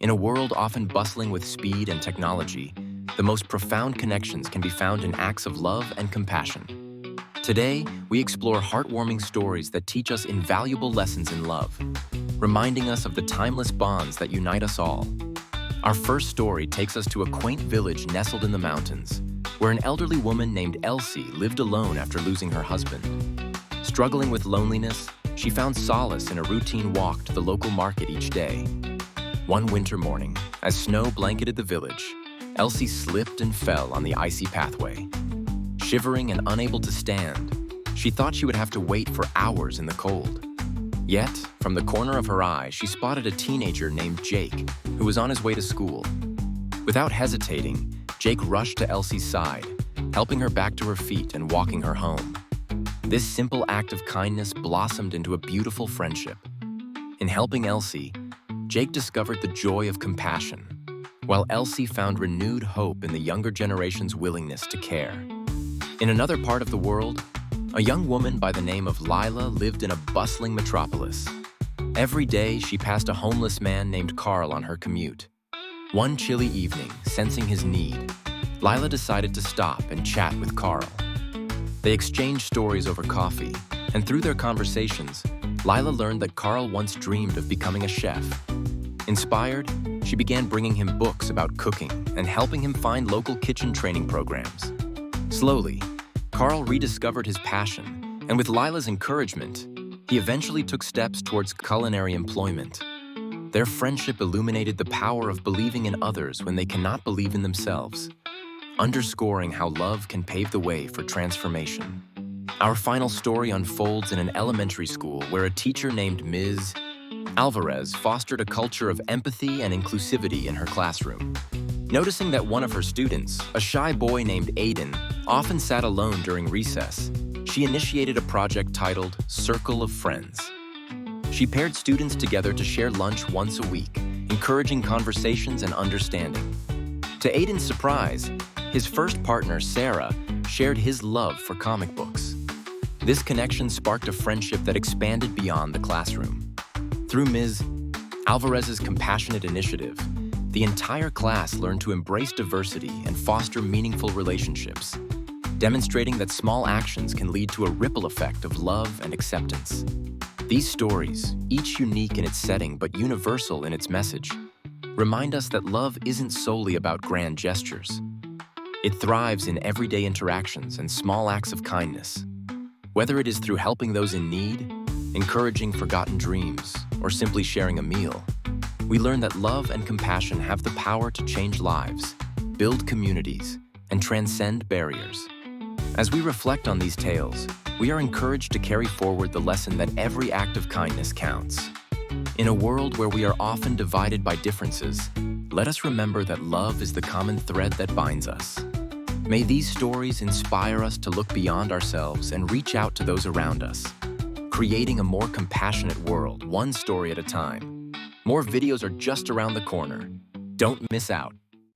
In a world often bustling with speed and technology, the most profound connections can be found in acts of love and compassion. Today, we explore heartwarming stories that teach us invaluable lessons in love, reminding us of the timeless bonds that unite us all. Our first story takes us to a quaint village nestled in the mountains, where an elderly woman named Elsie lived alone after losing her husband. Struggling with loneliness, she found solace in a routine walk to the local market each day. One winter morning, as snow blanketed the village, Elsie slipped and fell on the icy pathway. Shivering and unable to stand, she thought she would have to wait for hours in the cold. Yet, from the corner of her eye, she spotted a teenager named Jake, who was on his way to school. Without hesitating, Jake rushed to Elsie's side, helping her back to her feet and walking her home. This simple act of kindness blossomed into a beautiful friendship. In helping Elsie, Jake discovered the joy of compassion, while Elsie found renewed hope in the younger generation's willingness to care. In another part of the world, a young woman by the name of Lila lived in a bustling metropolis. Every day, she passed a homeless man named Carl on her commute. One chilly evening, sensing his need, Lila decided to stop and chat with Carl. They exchanged stories over coffee, and through their conversations, Lila learned that Carl once dreamed of becoming a chef. Inspired, she began bringing him books about cooking and helping him find local kitchen training programs. Slowly, Carl rediscovered his passion, and with Lila's encouragement, he eventually took steps towards culinary employment. Their friendship illuminated the power of believing in others when they cannot believe in themselves, underscoring how love can pave the way for transformation. Our final story unfolds in an elementary school where a teacher named Ms. Alvarez fostered a culture of empathy and inclusivity in her classroom. Noticing that one of her students, a shy boy named Aiden, often sat alone during recess, she initiated a project titled Circle of Friends. She paired students together to share lunch once a week, encouraging conversations and understanding. To Aiden's surprise, his first partner, Sarah, shared his love for comic books. This connection sparked a friendship that expanded beyond the classroom. Through Ms. Alvarez's compassionate initiative, the entire class learned to embrace diversity and foster meaningful relationships, demonstrating that small actions can lead to a ripple effect of love and acceptance. These stories, each unique in its setting but universal in its message, remind us that love isn't solely about grand gestures. It thrives in everyday interactions and small acts of kindness. Whether it is through helping those in need, encouraging forgotten dreams, or simply sharing a meal, we learn that love and compassion have the power to change lives, build communities, and transcend barriers. As we reflect on these tales, we are encouraged to carry forward the lesson that every act of kindness counts. In a world where we are often divided by differences, let us remember that love is the common thread that binds us. May these stories inspire us to look beyond ourselves and reach out to those around us, creating a more compassionate world, one story at a time. More videos are just around the corner. Don't miss out.